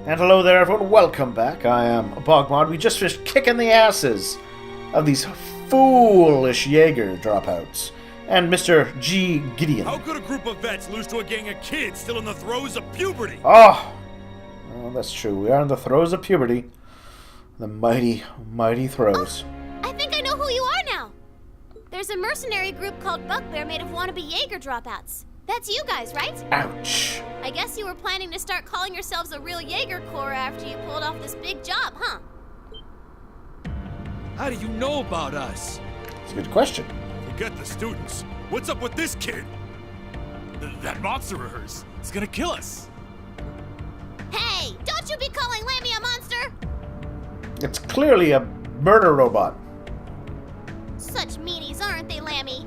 And hello there everyone, welcome back. I am BogMod. We just finished kicking the asses of these foolish Jaeger dropouts. And Mr. G. Gideon. How could a group of vets lose to a gang of kids still in the throes of puberty? Oh, well, that's true. We are in the throes of puberty. The mighty, mighty throes. I think I know who you are now. There's a mercenary group called Bugbear made of wannabe Jaeger dropouts. That's you guys, right? Ouch. I guess you were planning to start calling yourselves a real Jaeger Corps after you pulled off this big job, huh? How do you know about us? It's a good question. Forget the students. What's up with this kid? That monster of hers is gonna kill us. Hey, don't you be calling Lammy a monster! It's clearly a murder robot. Such meanies, aren't they, Lammy?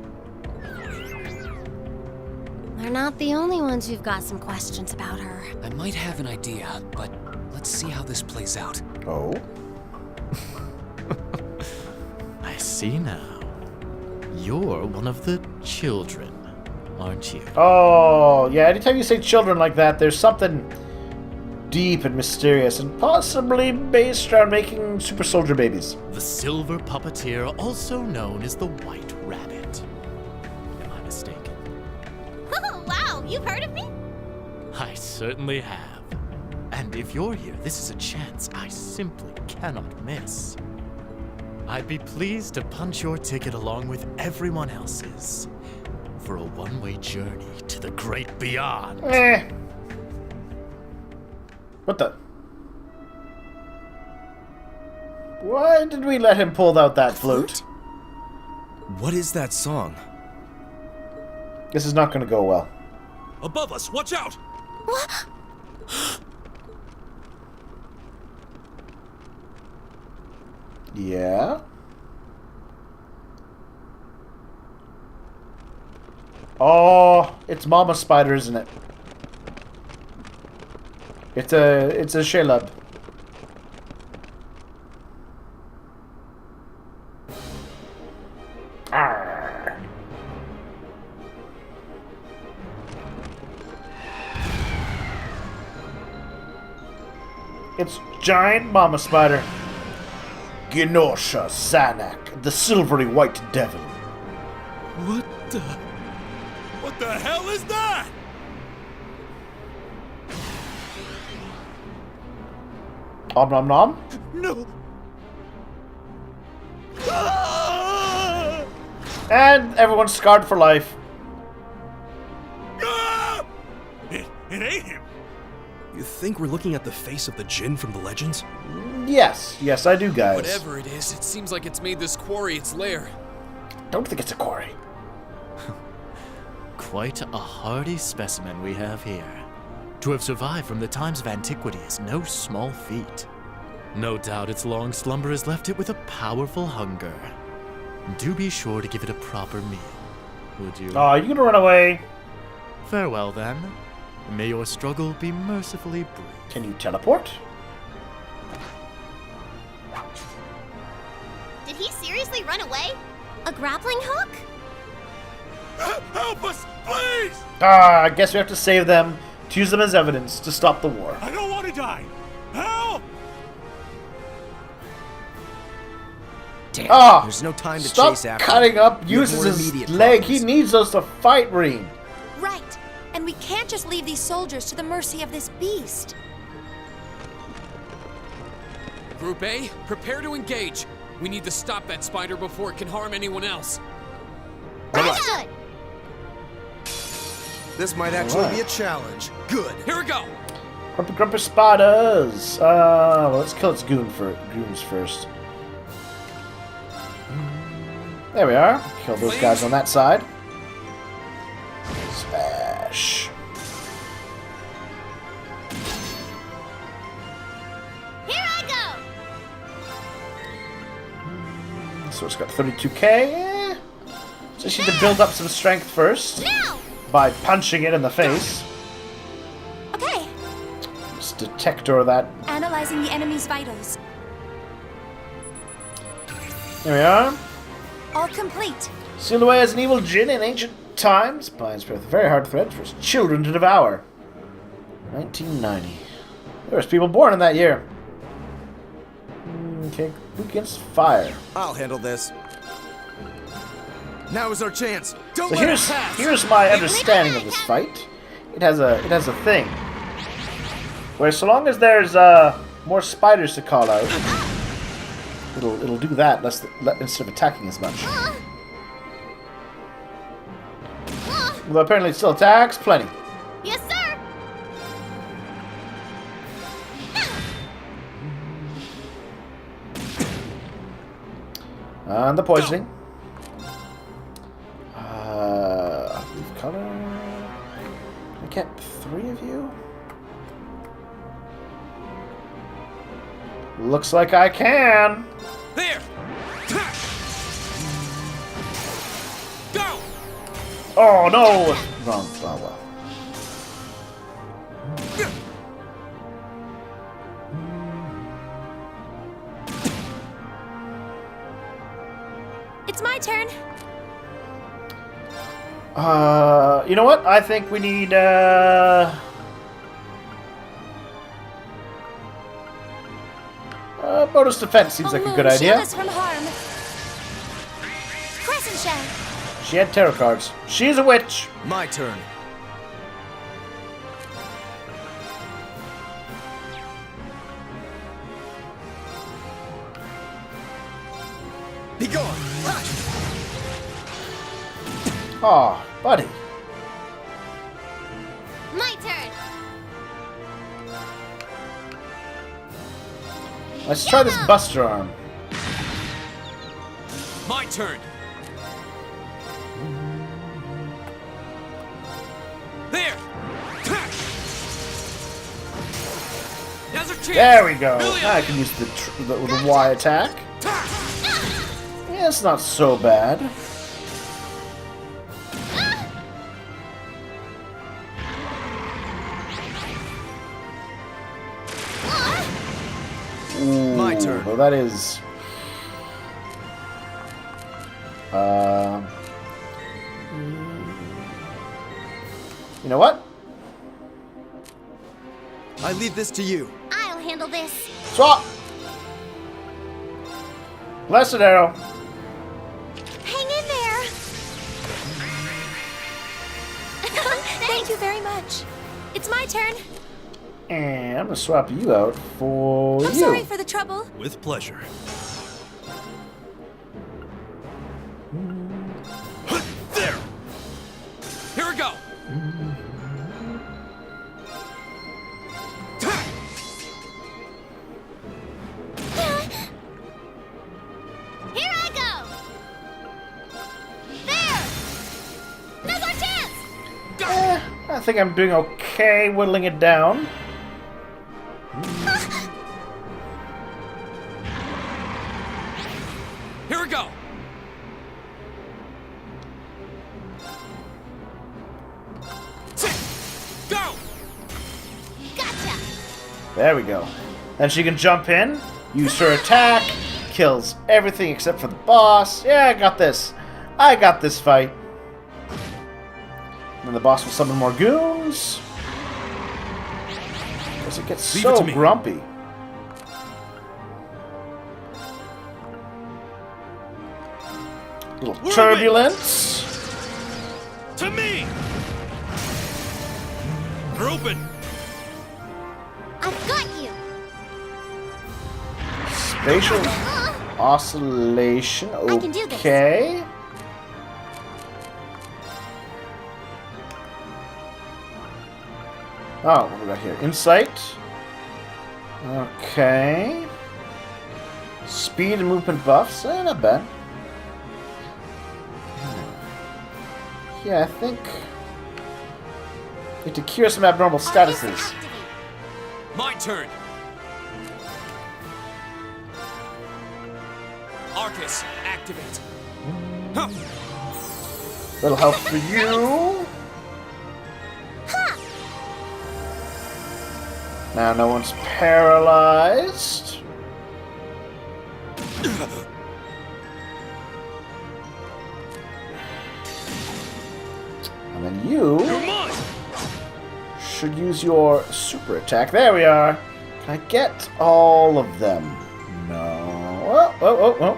They're not the only ones who've got some questions about her. I might have an idea, but let's see how this plays out. Oh? I see now. You're one of the children, aren't you? Oh, yeah, anytime you say children like that, there's something deep and mysterious and possibly based around making super soldier babies. The silver puppeteer, also known as the White Rabbit. Am I mistaken? Oh, wow, you've heard of me? I certainly have. And if you're here, this is a chance I simply cannot miss. I'd be pleased to punch your ticket along with everyone else's for a one-way journey to the great beyond. What the? Why did we let him pull out that flute? What is that song? This is not going to go well. Above us, watch out! What? Yeah? Oh, it's Mama Spider, isn't it? It's a Shelub. Arrgh. It's giant Mama Spider. Genosha Zanak, the silvery white devil. What the hell is that? Om nom nom. No. And everyone's scarred for life. It ain't him. You think we're looking at the face of the Jinn from the legends? Yes, I do, guys. Whatever it is, it seems like it's made this quarry its lair. Don't think it's a quarry. Quite a hardy specimen we have here. To have survived from the times of antiquity is no small feat. No doubt its long slumber has left it with a powerful hunger. Do be sure to give it a proper meal, would you? Oh, you gonna run away? Farewell, then. May your struggle be mercifully brief. Can you teleport? Did he seriously run away? A grappling hook? Help us, please! Ah, I guess we have to save them, to use them as evidence to stop the war. I don't want to die. Help! Damn, Ah! there's no time to Stop chase after cutting him. up, We have uses more his immediate leg. problems. He needs us to fight Reen. Right. And we can't just leave these soldiers to the mercy of this beast. Group A, prepare to engage. We need to stop that spider before it can harm anyone else. Understood! This might actually Alright. be a challenge. Good. Here we go. Grumpy spiders. Well, let's kill its goons first. There we are. Kill those guys on that side. Smash. Here I go! So it's got 32k. Eh. Just need to build up some strength first Now! by punching it in the face. Okay. Just detector that. Analyzing the enemy's vitals. There we are. All complete. Sealed away as an evil djinn in ancient times, binds with very hard thread for his children to devour. 1990. There was people born in that year. Okay, who gets fire? I'll handle this. Now is our chance. Don't So let it pass. here's my understanding of this fight. It has a thing where so long as there's more spiders to call out, it'll do that instead of attacking as much. Although apparently it still attacks plenty. Yes, sir. And the poisoning. Leaf color. Can I get 3 of you? Looks like I can. There! Go! Oh no! Wrong. Oh well. It's my turn. You know what? I think we need bonus defense seems like a good Shield idea. us from harm. Crescent shell. She had tarot cards. She's a witch. My turn. Be gone. Aw, buddy. My turn. Let's try this Buster Arm. My turn. There! Now's our chance! There we go. Billy, Now I can use the Y attack. Yeah, it's not so bad. Ooh, My turn. Well, that is. You know what? I leave this to you. I'll handle this. Swap. Blessed arrow. Hang in there. Thank you very much. It's my turn. And I'm gonna swap you out for I'm you. sorry for the trouble. With pleasure. there! Here we go! Here I go. There. Now's our chance. I think I'm doing okay whittling it down. Here we go! Go! Gotcha. There we go. Then she can jump in, use her attack, kills everything except for the boss. Yeah, I got this. I got this fight. Then the boss will summon more goons. Because it gets Leave it so to me. grumpy. Little We're turbulence. To me! They're open! I've got you. Spatial oscillation. I can do this. Okay. Oh, what do we got here? Insight. Okay. Speed and movement buffs. Not bad. Yeah, I think. Need to cure some abnormal statuses. My turn! Arcus, activate! Huh. Little help for you. Now no one's paralyzed. And then you You're mine! should use your super attack. There we are. Can I get all of them? No. Oh.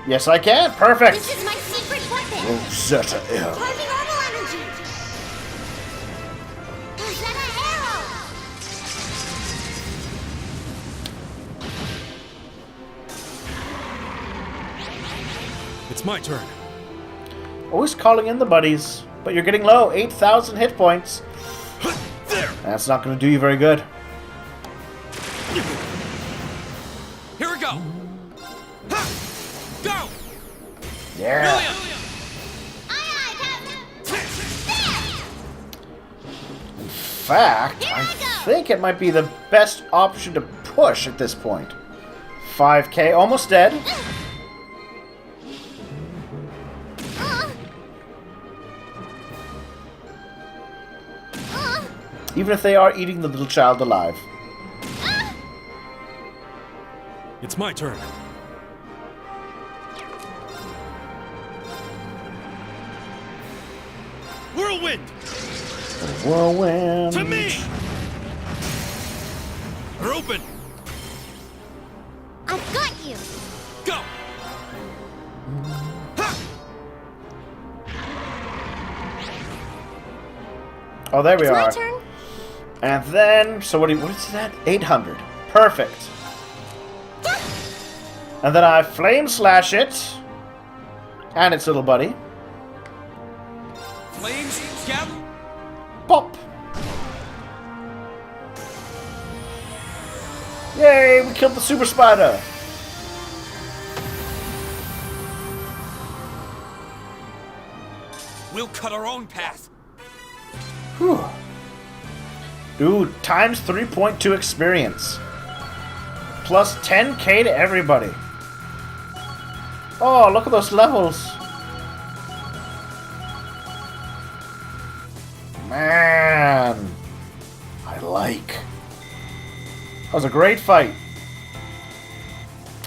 Yes, I can. Perfect. This is my secret weapon. Rosetta Arrow. Charging normal energy. Rosetta Arrow. It's my turn. Always calling in the buddies, but you're getting low. 8,000 hit points. There! That's not going to do you very good. Here we go. Ha! Go! Yeah. Brilliant! Aye, Captain. In fact, Here I I go. think it might be the best option to push at this point. 5k, almost dead. Even if they are eating the little child alive. It's my turn. Whirlwind! Whirlwind. To me! We're open! I've got you. Go! Oh, there we It's my are. turn. And then, so what is that? 800. Perfect. And then I flame slash it. And its little buddy. Flames, Cap. Pop. Yay, we killed the super spider. We'll cut our own path. Whew. Dude, times 3.2 experience. Plus 10k to everybody. Oh, look at those levels. Man. I like. That was a great fight.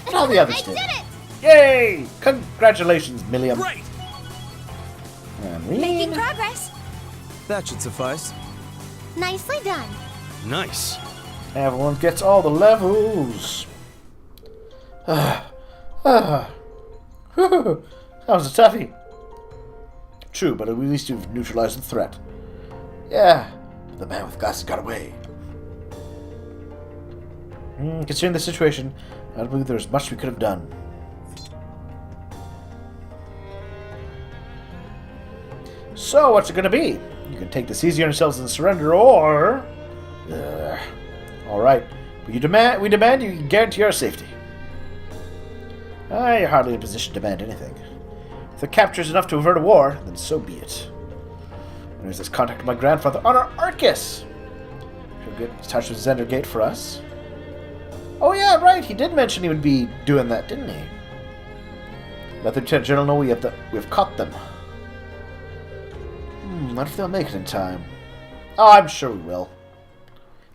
And all the others I did. did it. Yay! Congratulations, Milliam. Great! And Making progress. That should suffice. Nicely done. Nice. everyone gets all the levels. That was a toughie. True, but at least you've neutralized the threat. Yeah, but the man with glasses got away. Considering the situation, I don't believe there's much we could have done. So, what's it going to be? You can take this easy on yourselves and surrender, or... Alright, but we demand you guarantee our safety. You're hardly in a position to demand anything. If the capture is enough to avert a war, then so be it. There's this contact with my grandfather on our Arcus! He'll get in touch with Zender Gate for us. Oh yeah, right, he did mention he would be doing that, didn't he? Let the Lieutenant General know we've caught them. What if they'll make it in time? Oh, I'm sure we will.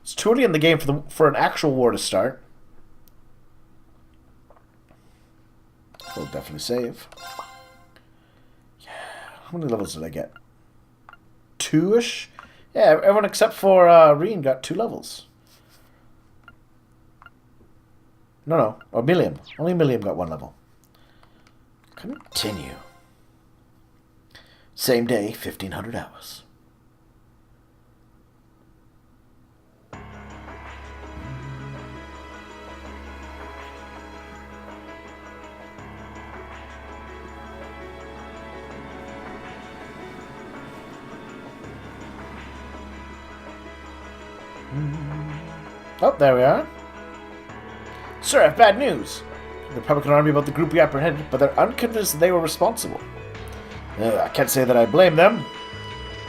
It's too early in the game for an actual war to start. We'll definitely save. Yeah, how many levels did I get? 2-ish? Yeah, everyone except for Reen got 2 levels. No, or Milliam. Only Milliam got 1 level. Continue. Same day, 1500 hours. Oh, there we are. Sir, I have bad news. The Republican Army about the group we apprehended, but they're unconvinced that they were responsible. I can't say that I blame them.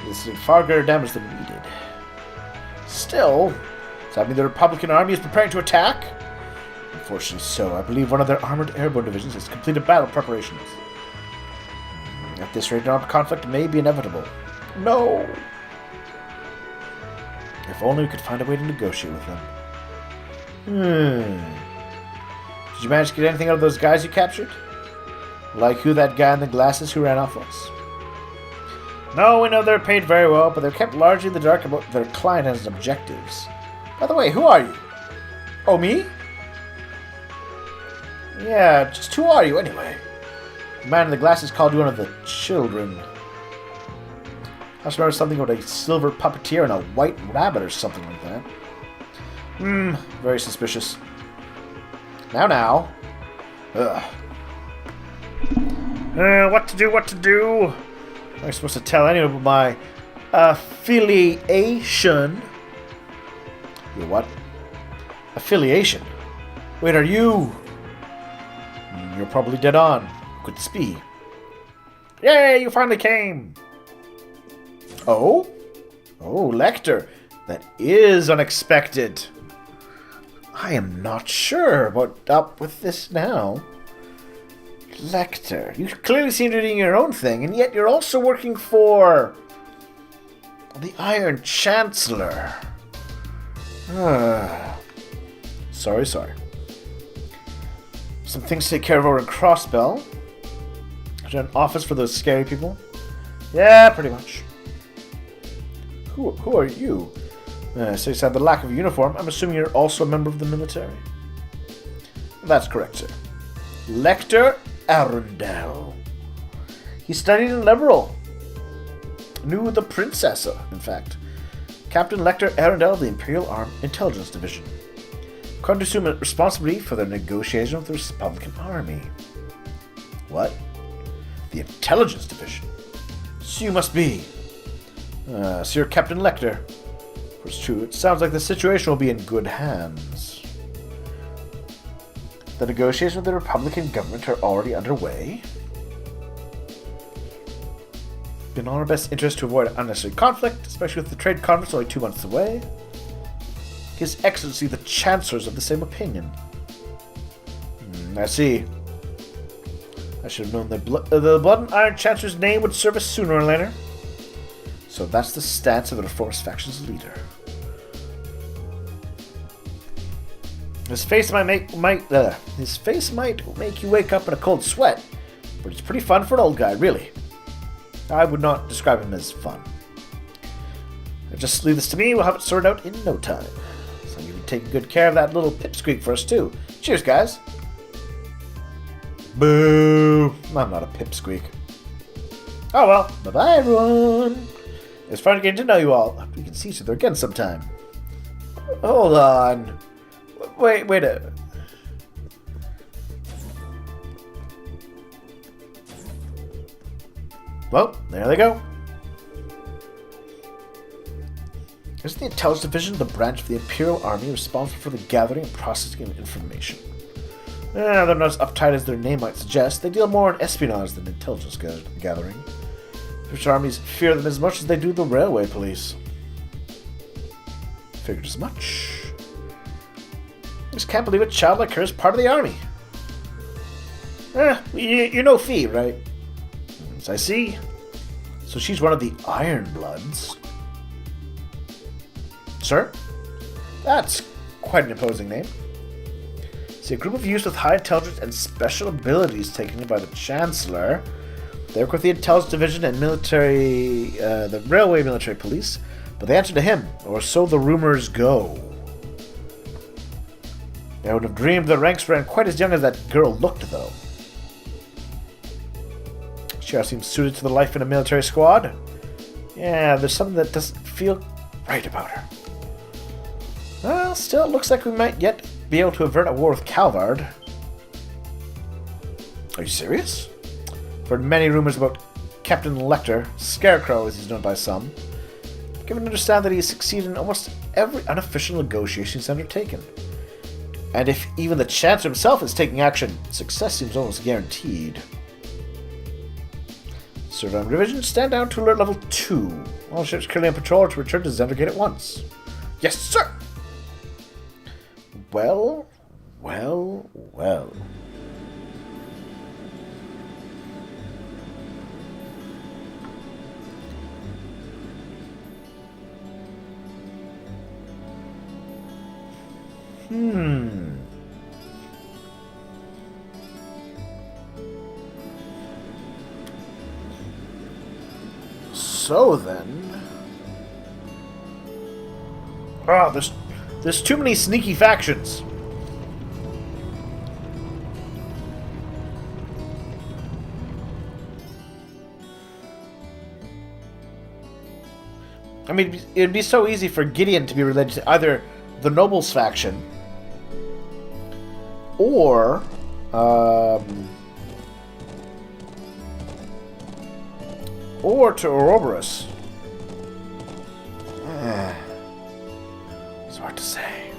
This did far greater damage than we did. Still, does that mean the Republican Army is preparing to attack? Unfortunately so. I believe one of their armored airborne divisions has completed battle preparations. At this rate, an armed conflict may be inevitable. No! If only we could find a way to negotiate with them. Did you manage to get anything out of those guys you captured? Like who that guy in the glasses who ran off was? No, we know they're paid very well, but they're kept largely in the dark about their client and his objectives. By the way, who are you? Oh, me? Yeah, just who are you anyway? The man in the glasses called you one of the children. I just remember something about a silver puppeteer and a white rabbit or something like that. Very suspicious. Now. Ugh. What to do? Am I supposed to tell anyone about my affiliation? Your what? Affiliation? Wait, are you? You're probably dead on. Could this be? Yay, you finally came! Oh? Oh, Lecter. That is unexpected. I am not sure what's up with this now. Lecter, you clearly seem to be doing your own thing, and yet you're also working for the Iron Chancellor. Sorry. Some things to take care of over in Crossbell. Is there an office for those scary people? Yeah, pretty much. Who are you? So you said the lack of a uniform. I'm assuming you're also a member of the military? That's correct, sir. Lecter Arundel. He studied in Liberal. Knew the Princessa, in fact. Captain Lecter Arundel of the Imperial Armed Intelligence Division. Come to assume responsibility for the negotiation with the Republican Army. What? The Intelligence Division? So you must be... so you're Captain Lecter. It's true. It sounds like the situation will be in good hands. The negotiations with the Republican government are already underway. In our best interest to avoid unnecessary conflict, especially with the trade conference only 2 months away. His Excellency the Chancellor is of the same opinion. I see. I should have known that the Blood and Iron Chancellor's name would surface sooner or later. So that's the stance of the Reformist faction's leader. His face might make you wake up in a cold sweat, but it's pretty fun for an old guy, really. I would not describe him as fun. Just leave this to me, we'll have it sorted out in no time. So you'll be taking good care of that little pipsqueak for us too. Cheers, guys. Boo! I'm not a pipsqueak. Oh well, bye-bye everyone. It's fun getting to know you all. We can see each other again sometime. Hold on. Wait a... Well, there they go. Isn't the Intelligence Division the branch of the Imperial Army responsible for the gathering and processing of information? They're not as uptight as their name might suggest. They deal more in espionage than intelligence gathering. British armies fear them as much as they do the railway police. Figured as much. I just can't believe a child like her is part of the army. You know Fee, right? As I see. So she's one of the Iron Bloods. Sir? That's quite an imposing name. See, a group of youths with high intelligence and special abilities taken in by the Chancellor. They work with the Intelligence Division and military, the Railway Military Police, but they answer to him, or so the rumors go. I would have dreamed the ranks ran quite as young as that girl looked, though. She seems suited to the life in a military squad. Yeah, there's something that doesn't feel right about her. Well, still, it looks like we might yet be able to avert a war with Calvard. Are you serious? I've heard many rumors about Captain Lecter, Scarecrow as he's known by some. Given to understand that he has succeeded in almost every unofficial negotiation he's undertaken. And if even the Chancellor himself is taking action, success seems almost guaranteed. Survey Division, stand down to alert level 2. All ships currently on patrol are to return to Zendergate at once. Yes, sir! Well. So then... there's too many sneaky factions. I mean, it'd be so easy for Gideon to be related to either the Nobles faction or to Ouroborus. It's hard to say.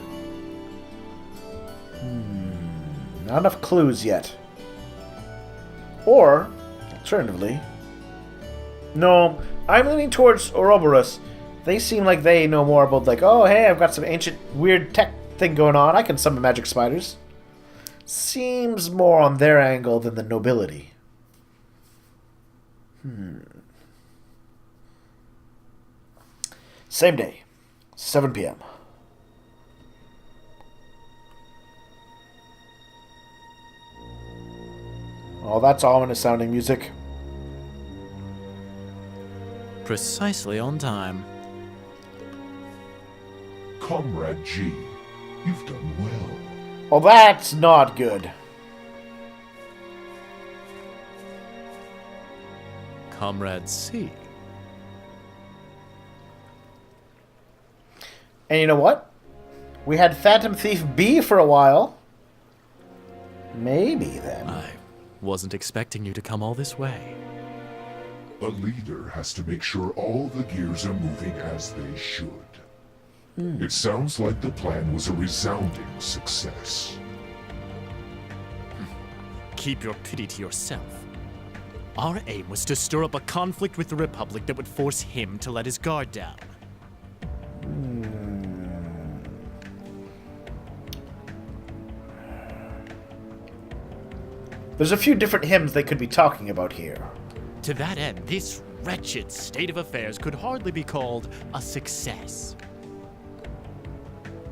Not enough clues yet. Or, alternatively, no, I'm leaning towards Ouroborus. They seem like they know more about, like, oh, hey, I've got some ancient weird tech thing going on. I can summon magic spiders. Seems more on their angle than the nobility. Same day, 7 p.m. Oh, that's ominous sounding music. Precisely on time. Comrade G, you've done well. Well, that's not good. Comrade C. And you know what? We had Phantom Thief B for a while. Maybe then. I wasn't expecting you to come all this way. A leader has to make sure all the gears are moving as they should. It sounds like the plan was a resounding success. Keep your pity to yourself. Our aim was to stir up a conflict with the Republic that would force him to let his guard down. There's a few different hymns they could be talking about here. To that end, this wretched state of affairs could hardly be called a success.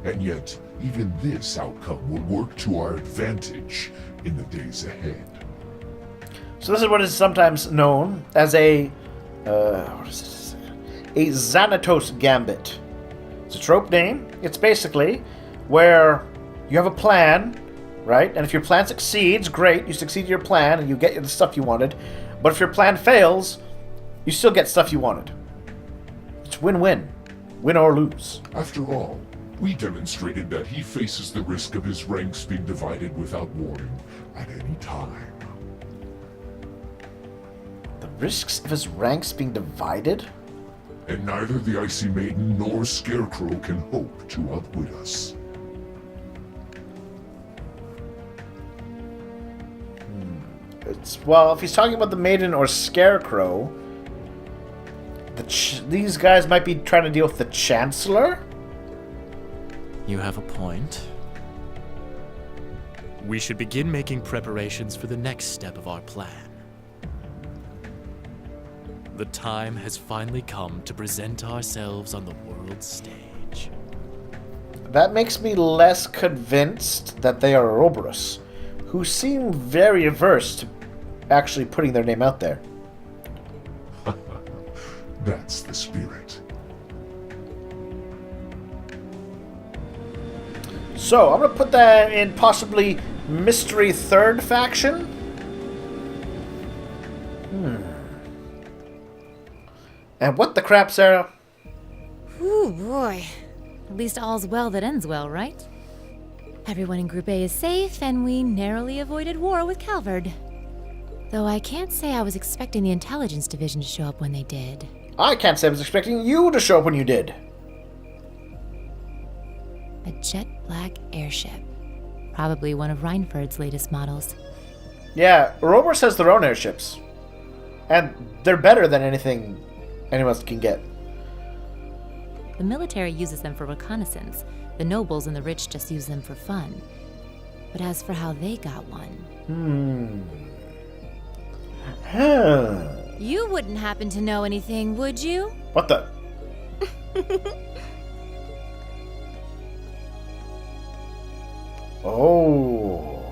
And yet, even this outcome will work to our advantage in the days ahead. So this is what is sometimes known as a Xanatos Gambit. It's a trope name. It's basically where you have a plan, right? And if your plan succeeds, great, you succeed your plan and you get the stuff you wanted. But if your plan fails, you still get stuff you wanted. It's win-win. Win or lose. After all, we demonstrated that he faces the risk of his ranks being divided without warning at any time. The risks of his ranks being divided? And neither the Icy Maiden nor Scarecrow can hope to outwit us. Well, if he's talking about the Maiden or Scarecrow, these guys might be trying to deal with the Chancellor? You have a point. We should begin making preparations for the next step of our plan. The time has finally come to present ourselves on the world stage. That makes me less convinced that they are Ouroborus, who seem very averse to actually putting their name out there. That's the spirit. So, I'm going to put that in possibly Mystery Third Faction. And what the crap, Sarah? Ooh, boy. At least all's well that ends well, right? Everyone in Group A is safe, and we narrowly avoided war with Calvard. Though I can't say I was expecting the Intelligence Division to show up when they did. I can't say I was expecting you to show up when you did. A jet black airship. Probably one of Reinford's latest models. Yeah, Ouroborus has their own airships. And they're better than anything anyone else can get. The military uses them for reconnaissance. The nobles and the rich just use them for fun. But as for how they got one... You wouldn't happen to know anything, would you? What the? Oh.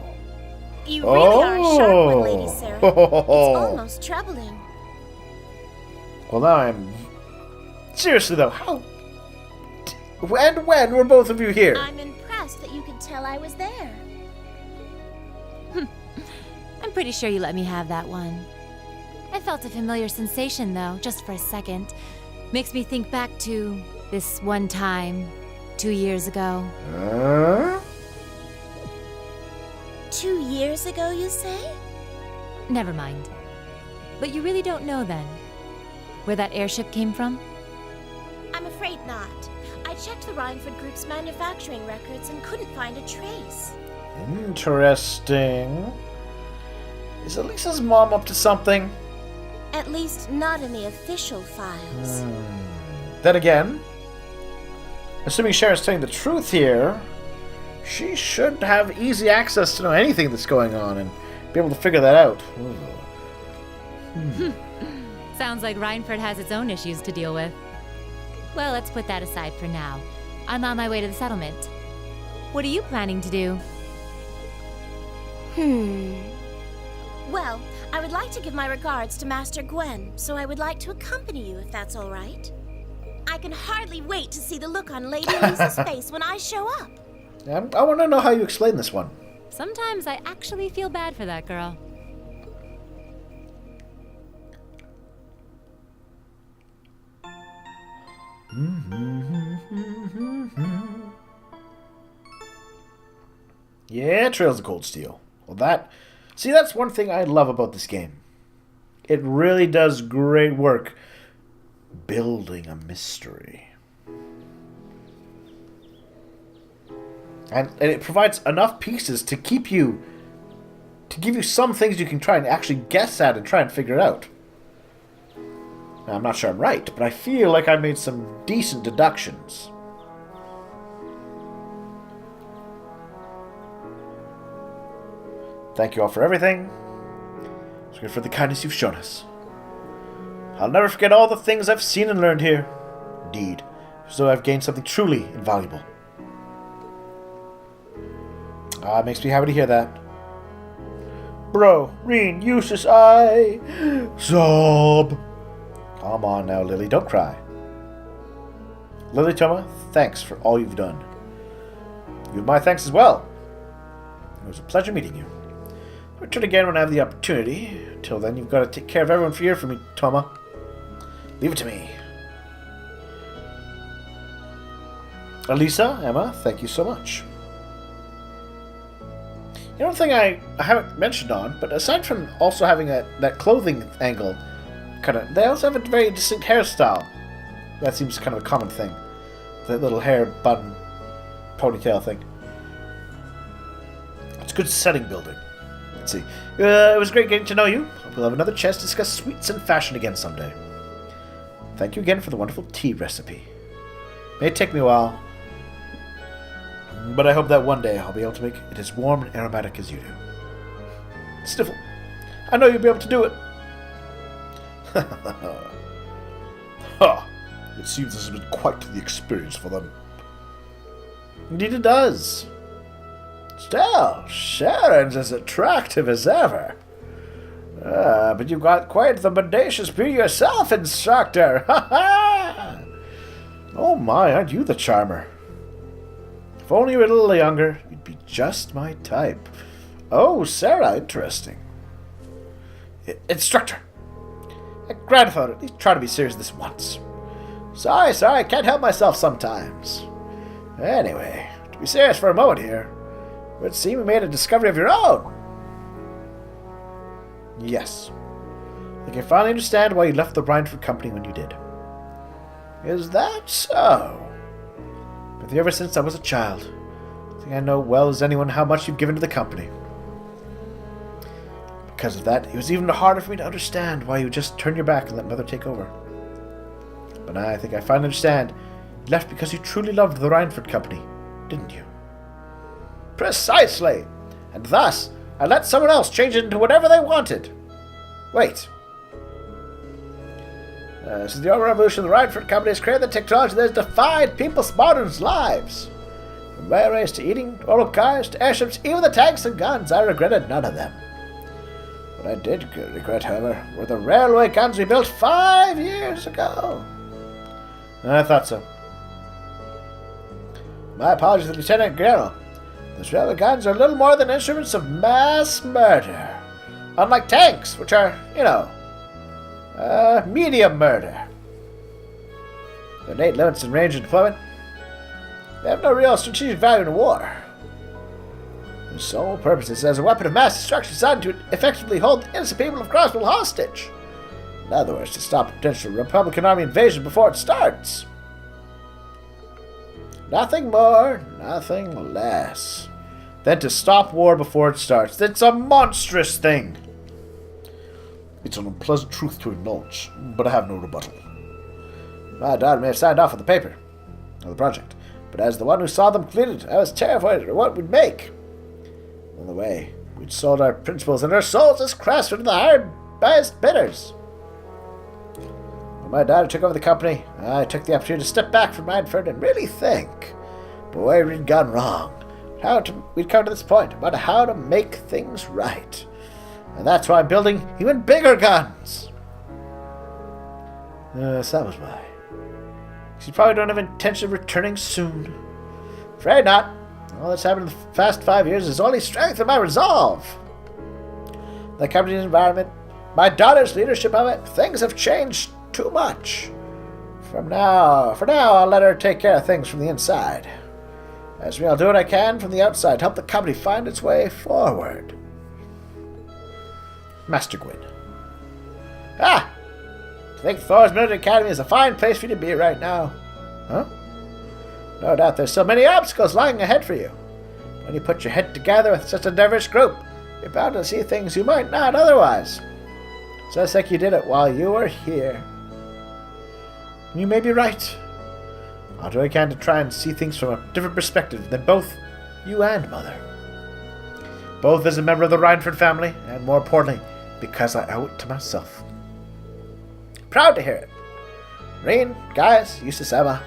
You really are a sharp one, Lady Sarah. It's almost troubling. Well, now I'm... Seriously, though, how... And when were both of you here? I'm impressed that you could tell I was there. I'm pretty sure you let me have that one. I felt a familiar sensation, though, just for a second. Makes me think back to this one time, 2 years ago. 2 years ago, you say? Never mind. But you really don't know then where that airship came from? I'm afraid not. I checked the Rhineford Group's manufacturing records and couldn't find a trace. Interesting. Is Elisa's mom up to something? At least not in the official files. Then again, assuming Sharon's telling the truth here, she should have easy access to know anything that's going on and be able to figure that out. Sounds like Rhineford has its own issues to deal with. Well, let's put that aside for now. I'm on my way to the settlement. What are you planning to do? Well, I would like to give my regards to Master Gwen, so I would like to accompany you if that's all right. I can hardly wait to see the look on Lady Elisa's face when I show up. I want to know how you explain this one. Sometimes I actually feel bad for that girl. Yeah, Trails of Cold Steel. Well, that's one thing I love about this game. It really does great work building a mystery. And it provides enough pieces to give you some things you can try and actually guess at and try and figure it out. Now, I'm not sure I'm right, but I feel like I made some decent deductions. Thank you all for everything. It's good for the kindness you've shown us. I'll never forget all the things I've seen and learned here. Indeed, as though I've gained something truly invaluable. It makes me happy to hear that. Bro, Reen, Eustace, Sob. Come on now, Lily, don't cry. Lily Toma, thanks for all you've done. You have my thanks as well. It was a pleasure meeting you. I'll return again when I have the opportunity. Till then, you've got to take care of everyone here for me, Toma. Leave it to me. Elisa, Emma, thank you so much. You know, one thing I haven't mentioned on, but aside from also having that clothing angle, they also have a very distinct hairstyle. That seems kind of a common thing. That little hair bun ponytail thing. It's good setting building. Let's see. It was great getting to know you. Hope we'll have another chance to discuss sweets and fashion again someday. Thank you again for the wonderful tea recipe. May it take me a while, but I hope that one day I'll be able to make it as warm and aromatic as you do. Sniffle, I know you'll be able to do it. Ha! It seems this has been quite the experience for them. Indeed it does. Still, Sharon's as attractive as ever. But you've got quite the bodacious beauty yourself, instructor. Ha ha! Oh my, aren't you the charmer? If only you were a little younger, you'd be just my type. Oh, Sarah, interesting. Instructor! Grandfather, at least try to be serious this once. Sorry, I can't help myself sometimes. Anyway, to be serious for a moment here, it would seem you made a discovery of your own. Yes. I can finally understand why you left the Rhineford Company when you did. Is that so? With you ever since I was a child. I think I know well as anyone how much you've given to the company. Because of that, it was even harder for me to understand why you just turned your back and let Mother take over. But now I think I finally understand. You left because you truly loved the Rhineford Company, didn't you? Precisely! And thus, I let someone else change it into whatever they wanted. Wait. Since the Oil Revolution, the Rhineford Company has created the technology that has defied people's modern lives. From railways to eating, oil cars to airships, even the tanks and guns, I regretted none of them. What I did regret, however, were the railway guns we built 5 years ago. I thought so. My apologies to Lieutenant Guerrero. Those railway guns are little more than instruments of mass murder. Unlike tanks, which are, medium murder. Their innate limits in range and deployment. They have no real strategic value in war. Their sole purpose is as a weapon of mass destruction designed to effectively hold innocent people of Crossville hostage. In other words, to stop a potential Republican Army invasion before it starts. Nothing more, nothing less than to stop war before it starts. It's a monstrous thing. It's an unpleasant truth to acknowledge, but I have no rebuttal. My daughter may have signed off on the paper, or the project, but as the one who saw them completed, I was terrified of what we'd make. On the way, we'd sold our principles and our souls as crass to the highest bidders. When my daughter took over the company, I took the opportunity to step back from Radford and really think about where we'd gone wrong, we'd come to this point about how to make things right. And that's why I'm building even bigger guns. So that was why. You probably don't have intention of returning soon. Afraid not. All that's happened in the past 5 years has only strengthened my resolve. The company's environment, my daughter's leadership of it, things have changed too much. For now, I'll let her take care of things from the inside. As for me, I'll do what I can from the outside to help the company find its way forward. Master Gwyn. I think Thor's Military Academy is a fine place for you to be right now. Huh? No doubt there's so many obstacles lying ahead for you. When you put your head together with such a diverse group, you're bound to see things you might not otherwise. Just like you did it while you were here. You may be right. I'll do what I can to try and see things from a different perspective than both you and Mother. Both as a member of the Rhineford family, and more importantly, because I owe it to myself. Proud to hear it. Reen, guys, Eustace, Emma.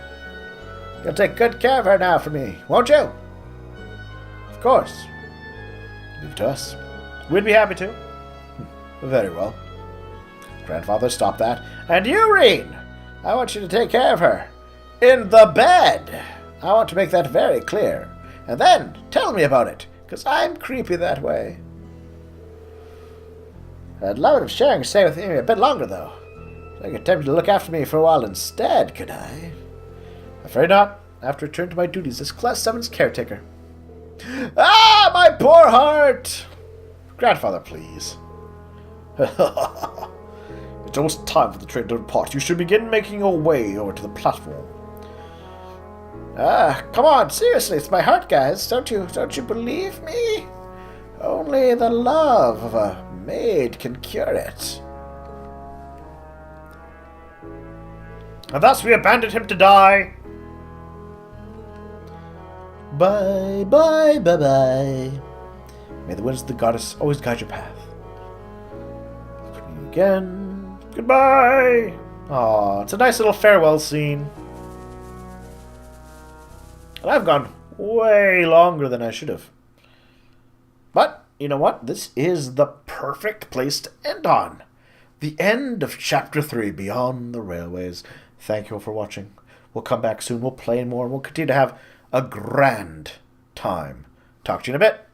You'll take good care of her now for me, won't you? Of course. Leave it to us. We'd be happy to. Very well. Grandfather, stop that. And you, Reen! I want you to take care of her. In the bed! I want to make that very clear. And then, tell me about it, because I'm creepy that way. I'd love it if sharing could stay with me a bit longer, though. I could tempt you to look after me for a while instead, could I? Afraid not. I have to return to my duties as Class 7's caretaker. Ah, my poor heart! Grandfather, please. It's almost time for the train to depart. You should begin making your way over to the platform. Come on, seriously, it's my heart, guys. Don't you believe me? Only the love of a maid can cure it. And thus we abandoned him to die. Bye, bye, bye, bye. May the winds of the goddess always guide your path. Look at you again. Goodbye. Aw, it's a nice little farewell scene. And I've gone way longer than I should have. But, you know what? This is the perfect place to end on. The end of Chapter 3, Beyond the Railways. Thank you all for watching. We'll come back soon. We'll play more. And we'll continue to have a grand time. Talk to you in a bit.